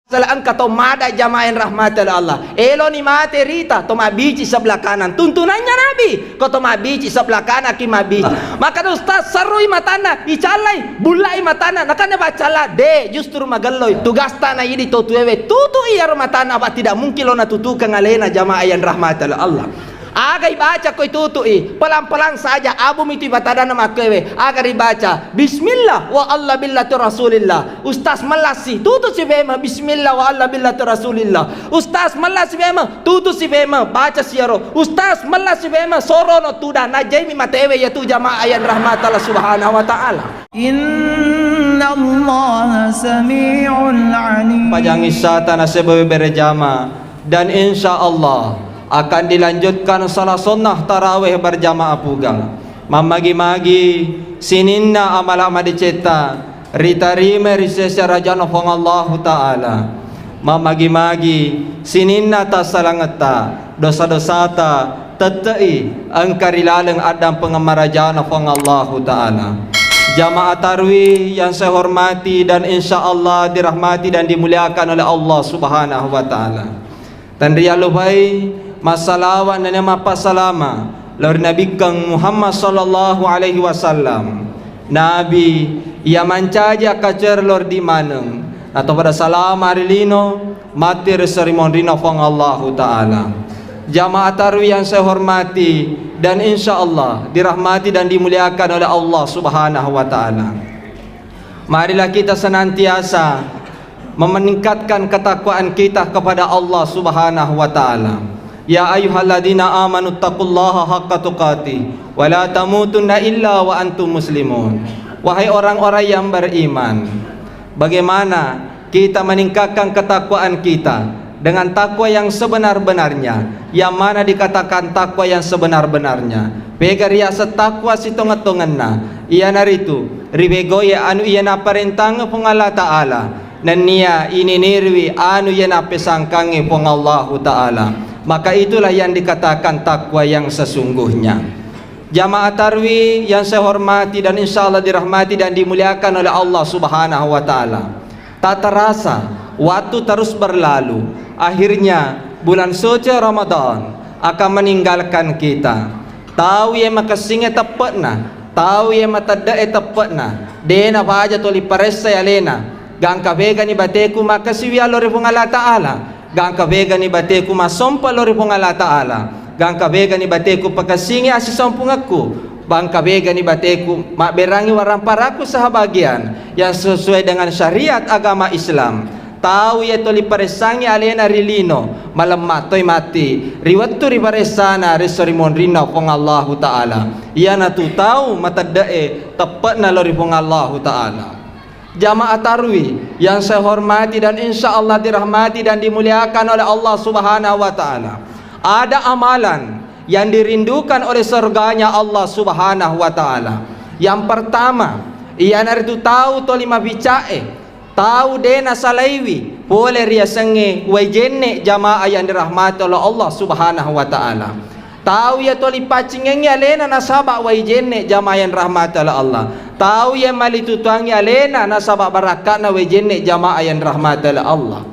Salaan ka to mada jamaah yang rahmatal Allah. Elo ni mate rita to mabici sebelah kanan. Tuntunannya Nabi. Ko to mabici sebelah kanan ki mabici. Maka ustaz sarui matana, icalai, bulai matana. Nakana bacala de justru magalloy. Tugas tanah ini to tuwe tutu iya matana ba tidak mungkin lo na tutukan alena jamaah yang rahmatal Allah. Agak baca koi tutui pelan-pelan saja abu itu batada nama kewe agar dibaca bismillah wa Allah billah tu rasulillah. Ustaz melasi tutu si bema bismillah wa Allah billah tu rasulillah. Ustaz melasi bema tutu si bema baca siaro. Ustaz melasi bema sorono tuda najemi matewe yaitu jamaah yang rahmat Allah subhanahu wa ta'ala. Inna Allah sami'un alim. Pajangi satana sebab berjamaah dan insya Allah akan dilanjutkan salah sunnah tarawih berjamaah pugang. Mamagi-magi sininna amal-amal diceta ritarime risesya rajana fong Allah Ta'ala. Mamagi-magi sininna tasalangata dosa-dosata tetai angkarilalang adam pengamarajana fong Allah Ta'ala. Jamaah tarwih yang saya hormati dan insya Allah dirahmati dan dimuliakan oleh Allah Subhanahu wa Ta'ala. Dan rialubai masalawan dan mapasalama laur Nabi kang Muhammad sallallahu alaihi wasallam. Nabi ia mancaja kacer lor di maneng atau pada salam arilino matir serimondino fong Allah Ta'ala. Jamaah tarwih yang saya hormati dan insya Allah dirahmati dan dimuliakan oleh Allah Subhanahu wa Ta'ala. Marilah kita senantiasa meningkatkan ketakwaan kita kepada Allah Subhanahu wa Ta'ala. Ya ayyuhalladzina amanu taqullaha haqqa tuqatih wa la tamutunna illa wa antum muslimun. Wahai orang-orang yang beriman, bagaimana kita meningkatkan ketakwaan kita dengan takwa yang sebenar-benarnya? Yang mana dikatakan takwa yang sebenar-benarnya? Pegaria setakwa sitongatonganna iya naritu ribegoye anu iya na parentang pong Allah Ta'ala dan niya ininirwi anu iya na pesangkangi pong Allah Ta'ala. Maka itulah yang dikatakan takwa yang sesungguhnya. Jamaah tarwih yang saya hormati dan insya Allah dirahmati dan dimuliakan oleh Allah Subhanahu wa Ta'ala. Tak terasa waktu terus berlalu. Akhirnya bulan suci Ramadan akan meninggalkan kita. Tahu yang makasingnya tepatna, tahu yang matadae tepatna. Dena baja toli paresa yalena. Gangka vega ni bateku makasiwi alore pong Allah Ta'ala. Gangka vega ni bateku masompa lori pong Allah Ta'ala. Gangka vega ni bateku pakasingi asisompong aku. Bangka vega ni bateku makberangi waramparaku sahabagian yang sesuai dengan syariat agama Islam. Tahu ya toli paresangi alena rilino malam matoy mati riwattu riparesana risorimon rina pong Allah Ta'ala. Ia natu tahu matadae tepat na lori pong Allah Ta'ala. Jamaah tarwih yang saya hormati dan insya Allah dirahmati dan dimuliakan oleh Allah Subhanahu wa Ta'ala. Ada amalan yang dirindukan oleh surganya Allah Subhanahu wa Ta'ala. Yang pertama, ia naritu tahu tolima bicae, tahu dena salaiwi, boleh riasenge wajene jamaah yang dirahmati oleh Allah Subhanahu wa Ta'ala. Tahu ya toli pacingeng alena nasaba wajene jamaah yang rahmat oleh Allah. Tahu ya mali tutuangi alena nasaba barakat na wajene jamaah yang rahmat oleh Allah.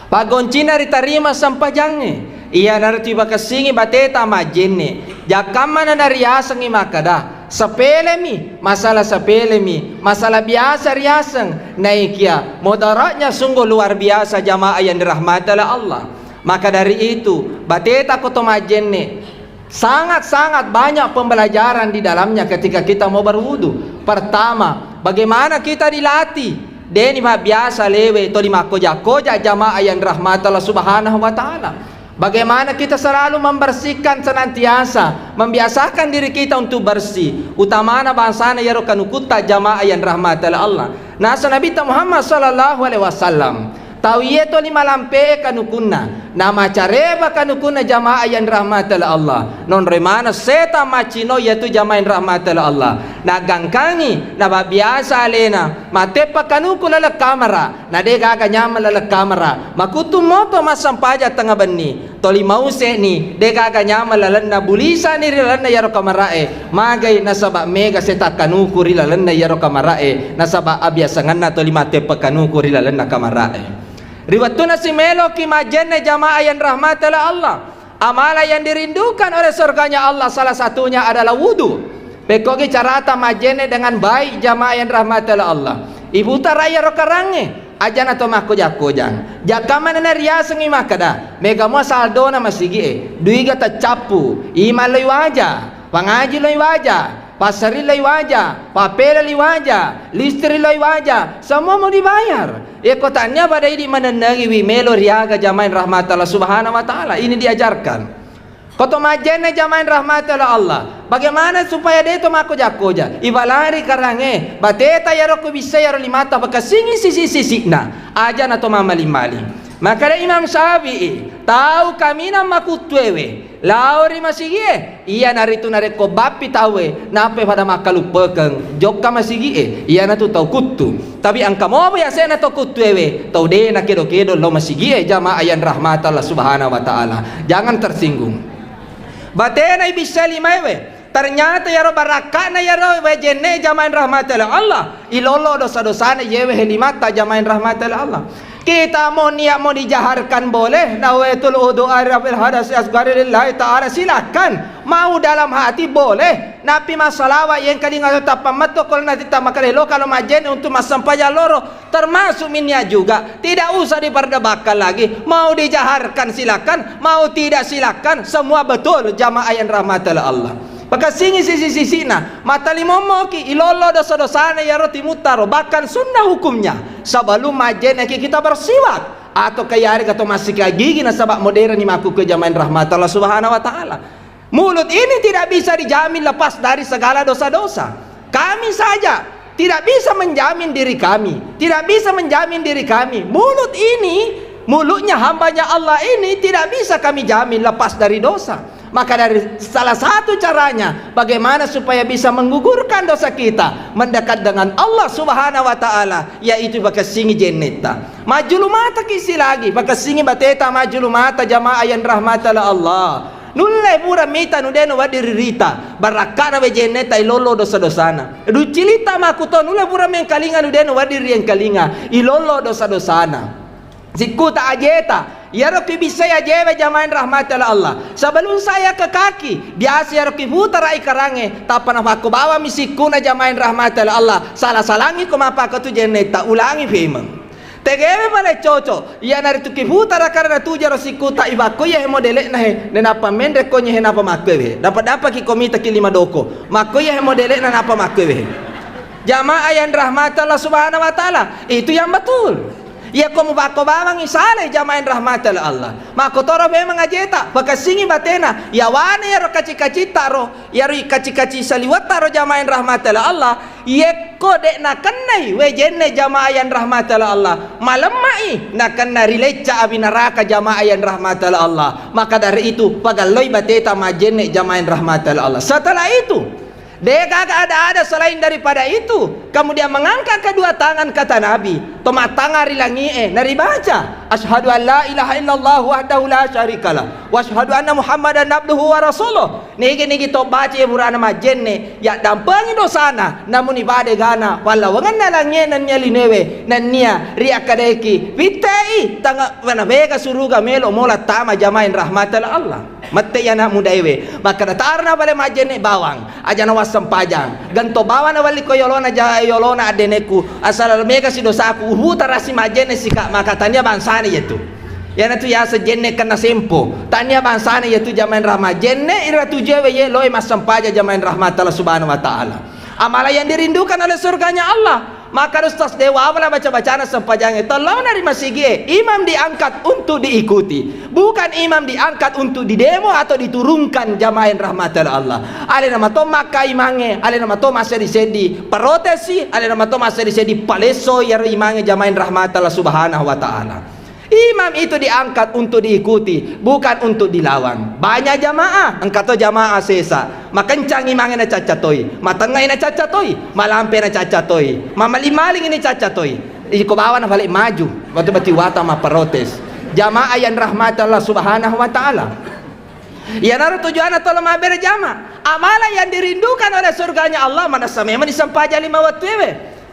Pagoncina ritarima sampajange. Ia narti bakasingi bateta majene. Jakamana nariasangi makada. Sepele mi, masalah sepele mi, masalah biasa riasang. Naikia, mudaratnya sungguh luar biasa jamaah yang dirahmati oleh Allah. Maka dari itu bateta kotomajenne sangat-sangat banyak pembelajaran di dalamnya ketika kita mau berwudu. Pertama, bagaimana kita dilatih deni biasa lewe to lima koja-koja jamaah yang rahmat Allah Subhanahu wa Ta'ala. Bagaimana kita selalu membersihkan senantiasa, membiasakan diri kita untuk bersih. Utamana bangsana yaro kanukuta jamaah yang rahmat Allah. Nasa Nabi Muhammad sallallahu alaihi wasallam tawiyeto lima lampe kanukunna nama careba kanukunna jamaah yang rahmatal Allah non remana seta macino yaitu jamaah yang rahmatal Allah na gangkangi na biasa alena matepa kanukuna la kamera na de gaga nyama la kamera makutu moto masampaja tengah beni toli mause ni de gaga nyama la na bulisa ni la na yaro kamerae magai nasaba mega seta kanukuri la na yaro kamerae nasaba abiasa nganna toli matepa kanukuri la na kamerae. Riwatuna si melo ki majenne jamaah yang rahmat oleh Allah. Amalan yang dirindukan oleh surganya Allah salah satunya adalah wudu. Pekogi carata majenne dengan baik jamaah yang rahmat oleh Allah. Ibu taraya rokarange ajan atau mako jakojang. Jakaman na riasa ngi makada. Mega mo saldo na masigi duiga ta capu. Ima loy waja, pangaji loy waja, pasari loy waja, papel loy waja, listri loy waja. Semua mau dibayar. Ekotannya pada ini menenangi wimelo riaga jamain rahmat Allah subhanahu wa ta'ala. Ini diajarkan. Koto majene jamain rahmat Allah. Bagaimana supaya dia itu mako jakoja? Ibalari karange. Bateta yaro ko bisa yaro limata bakasingi sisi na. Aja na to mamali-mali. Maka Imam Syafi'i tahu kami na makutwewe. Lauri masigie. Iya naritu nareko bapi tawe. Nape pada makalupekeng. Jokka masigie. Iya na tu tahu kutu. Tapi angka mo ya saya na to kutwewe. Tahu deh na kedo-kedo lo masigie jamaah yang rahmat Allah subhanahu wa ta'ala. Jangan tersinggung. Batena bisa limawe. Ternyata yaro baraka na yaro wejene jamain rahmatillah Allah. Ilolo dosa-dosana yewe helimata jamain rahmatillah Allah. Kita mau niat mau dijaharkan boleh. Nawaitul udu'a rabbil hadas asghari lillahi ta'ala, silakan. Mau dalam hati boleh. Napi masalah yang kali ngato tapamato kalau nanti tamakalelo kalau majen untuk masampaya loro termasuk minyak juga. Tidak usah diperdebatkan lagi. Mau dijaharkan silakan, mau tidak silakan. Semua betul jamaah yang rahmatillah Allah. Maka singi sisi na mata limomoki ilolo dosa-dosana ya roti mutaro bahkan sunnah hukumnya sebelum majen kita bersiwak atau kayari atau masih gigi na sabak modern ni maku ke jamain rahmat Allah subhanahu wa ta'ala. Mulut ini tidak bisa dijamin lepas dari segala dosa-dosa. Kami saja tidak bisa menjamin diri kami, tidak bisa menjamin diri kami. Mulut ini, mulutnya hambanya Allah ini tidak bisa kami jamin lepas dari dosa. Maka dari salah satu caranya bagaimana supaya bisa menggugurkan dosa kita, mendekat dengan Allah subhanahu wa ta'ala, yaitu bakasingi jenneta. Majulu mata kisi lagi, bakasingi bateta majulu mata jamaah yang rahmatala Allah. Nulle pura mita nudeno wadiririta barakana we jenneta ilolo dosa-dosana. Ducilita makuto nulle pura men kalinga nudeno wadiri yang kalinga ilolo dosa-dosana. Sikuta ajeta yaro bisa ya jewe jamain rahmatullah Allah. Sebelum saya ke kaki biasa yaro putar ai karange tapan aku bawa misikuna jamain rahmatullah Allah. Salah-salangi ko mapaka tu jenneta ulangi femang. Tegewe pala coco ya nari tu putar karena tu jaro sikuta ibako ya modele na he nenapa mende ko nye napa makwe. Dapat ki komita ki 5 doko. Mako ya modele na napa makwe. Jamaah yang rahmatullah subhanahu wa ta'ala itu yang betul. Ya komu bako bawang isale jamain rahmatullah Allah. Mako toro memang ajeta bakasingi batena ya wane ya ro kaci-kaci taro ya ro kaci-kaci saliwat taro jamain rahmatullah Allah. Ye kode na kannai wejenne jamaah yang rahmatullah Allah. Malemai na kanna rileca abi neraka jamaah yang rahmatullah Allah. Maka dari itu pagaloi bateta majenne jamain rahmatullah Allah. Setelah itu dia kagak ada selain daripada itu. Kemudian mengangkat kedua tangan kata Nabi. Tomat tangan rilangi nari baca. Asyhadu an la ilaha illallah wahdahu la syarikalah. Wa asyhadu anna Muhammadan abduhu wa rasuluh. Niki to baca burana majenne ya dampangi dosana namun ibade gana wala wangan nalangi nan nyalinewe nan nia ria kadeki vitai tanga wana vega suruga melo mola tama jamain rahmatal Allah. Mate yana mudaiwe maka tarna bale majenne bawang ajana wasampajang ganto bawa na wali ko yolona yolona adeneku asal mega si dosaku huta rasi majenne sika maka tanya bansani yetu yana tu ya sejenne kana sempo tanya bansani yetu jamain rahmat jenne ira tujewe ye loe masampaja jamain rahmat Allah subhanahu wa ta'ala. Amalan yang dirindukan oleh surganya Allah. Maka Ustaz Dewa awalnya baca-bacaan sempajangnya tolong dari masjid imam diangkat untuk diikuti, bukan imam diangkat untuk didemo atau diturunkan jamaah rahmatullah Allah. Ale nama to makai mange, ale nama to masih disedi protesi, ale nama to masih disedi paleso ya imange jamaah rahmatullah subhanahu wa ta'ala. Imam itu diangkat untuk diikuti, bukan untuk dilawan. Banyak jamaah, engkau jamaah sesa. Makencang imange na cacatoi, matengay na cacatoi, malampe na cacatoi, mamalimaling ini cacatoi. Iko bawa na balik maju, batu-batu wata ma protes. Jamaah yang rahmat Allah subhanahu wa ta'ala. Ya naruh tujuan atau lemah berjamaah. Amalan yang dirindukan oleh surganya Allah mana sama memang disampaikan 5 waktu.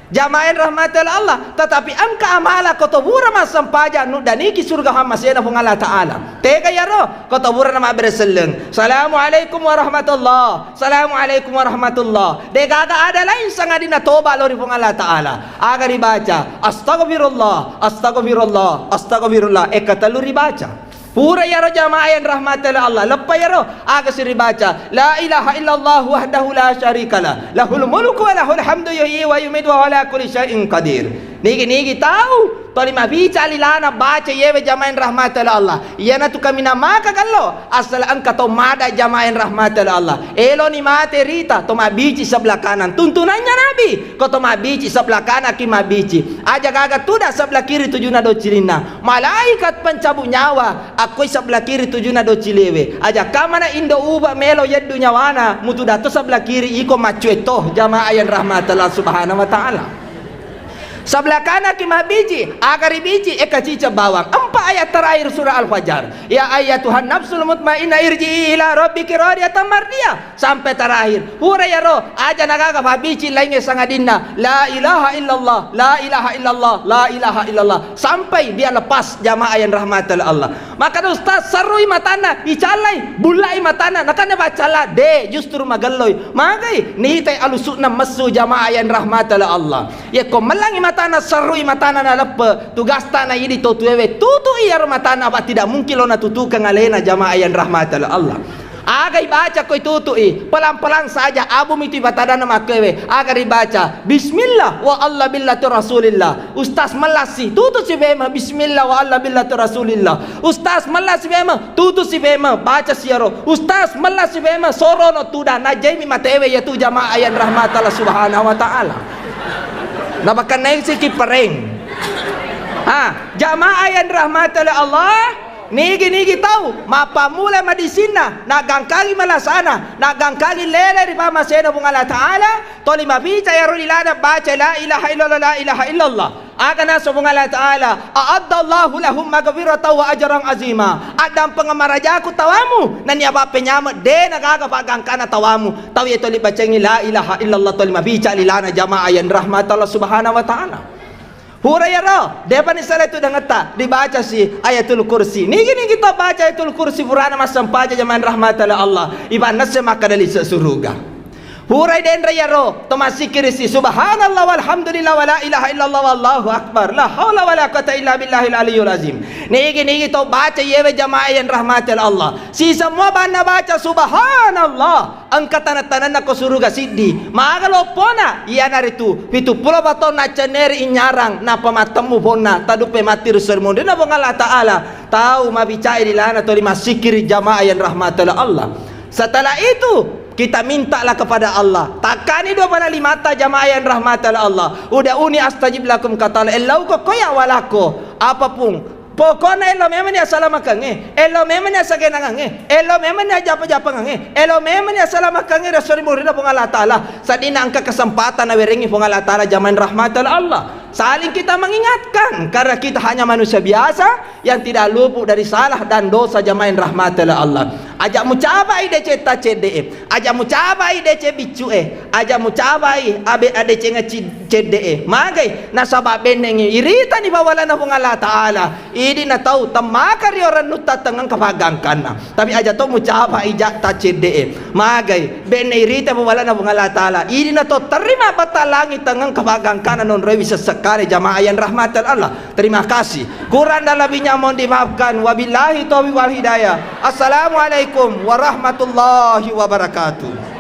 Jamaah yang rahmati Allah, tetapi angka amala kotobura masam paja nu dan iki surga hamasena pun Allah Taala. Tega ya ro kotobura nama berseleng. Assalamualaikum warahmatullah. Assalamualaikum warahmatullah. Dega ada lain sangadina toba lori pun Allah Taala. Agar dibaca astagfirullah, astagfirullah, astagfirullah. Katalu dibaca. Pura ya ro jamaah yang rahmati Allah. Lepas ya ro aga siri baca la ilaha illallah wahdahu la syarikalah lahul mulku wa lahul hamdu yuhyi wa yumiitu wa ala kulli syai'in qadir. Nigi tahu tolima bica lilana baca yewe jamaah yang rahmati Allah. Iyana tu kami namaka kallo asal angka to mada jamaah yang rahmati Allah. Elo ni mate rita to mabici sebelah kanan tuntunannya Nabi ko to mabici sebelah kanan ki mabici aja gaga tuda sebelah kiri tujuna do cilina malaikat pencabut nyawa akoi sebelah kiri tujuna do cilewe aja kamana indo uba melo yeddu nyawana mutu dato sebelah kiri iko macueto jamaah yang rahmat Allah subhanahu wa ta'ala. Sebelah kanan ki mabiji agar biji cica bawang. 4 ayat terakhir surah Al-Fajr. Ya ayyatuhan nafsul mutmainnah irji'i ila rabbiki radiyatan mardiyah sampai terakhir. Hura ya roh aja nagaga mabiji lainnya sangadinna la ilaha illallah, la ilaha illallah, la ilaha illallah sampai dia lepas jamaah yang rahmatul Allah. Maka ustaz sarui matana icalai bulai matana nakana bacala de justru magalloy magai ni tay alusukna masu jamaah yang rahmatul Allah. Ya ko melangi matana sarui matana na lepe tugas tanah ini to tuwe tutu iyar matana apa tidak mungkin lo na tutukan alena jamaah yang rahmatul Allah. Agai baca koi tutui pelan-pelan saja abu miti batada nama kewe agar dibaca bismillah wa Allah billatu rasulillah. Ustaz melasi tutu si bema bismillah wa Allah billatu rasulillah. Ustaz melasi bema tutu si bema baca siaro. Ustaz melasi bema sorono tuda najemi matewe yaitu jamaah yang rahmat Allah subhanahu wa ta'ala. Nabakan naik si kipereng jamaah yang rahmat Allah. Nigi tahu mapa mula madisina nagangkali malasana nagangkali lele di pama sena pun Allah Taala toli mabica ya rulilana baca la ilaha illallah la ilaha illallah agana subhanahu Allah Taala a'addallahu lahum maghfiratan wa ajran azima adam pengamarajaku tawamu nani apa penyama de nagaga pagangkana tawamu tahu ya toli bacengi la ilaha illallah toli mabica lilana jamaah yang rahmat Allah subhanahu wa ta'ala. Hura ya roh depan salah itu dangata dibaca si ayatul kursi nigi kita baca ayatul kursi purana masam paja zaman rahmat Allah iban nase maka dari surga. Hurai den raya roh tomasi kirisi subhanallah walhamdulillah wala ilaha illallah wallahu akbar la haula wala quwata illa billahil aliyul azim. Nigi to baca yewe jamaah yang rahmat Allah si semua bana baca subhanallah angkatan tanana ko surga siddi magalo pona iya naritu pitu pulo bato na ceneri inyarang na pamatemu pona tadupe matir sermonde na Allah Taala tahu mabicai dilana to lima sikiri jamaah yang rahmat Allah. Setelah itu kita mintalah kepada Allah. Takani 25 jamaah yang rahmat Allah. Udah uni astajib lakum kata Allah. Elau ko koya walako apapun. Pokoknya elo memang ya salamakange. Elo memang ya sagenangange. Elo memang ya japa-japangange. Elo memang ya salamakange Rasul murida pun Allah Taala. Sadina angka kesempatan awerengi pun Allah Taala zaman rahmat Allah. Saling kita mengingatkan karena kita hanya manusia biasa yang tidak luput dari salah dan dosa jamaah rahmat Allah. Ajak mucabai DC ta CDE, ajak mucabai DC bicu ajak mucabai abe ADC ngaci CDE. Magai nasaba benengi irita ni bawalana pun Allah Taala. Ini na tahu tamaka ri orang nuta tengang kapagangkana. Tapi ajak to mucabai jak ta CDE. Magai bene irita bawalana pun Allah Taala. Ini na to terima batalangi tengang kapagangkana non rewi sekali jamaah yang rahmat Allah. Terima kasih. Kurang dan lebihnya mohon dimaafkan. Wabillahi taufiq wal hidayah. Assalamualaikum warahmatullahi wabarakatuh.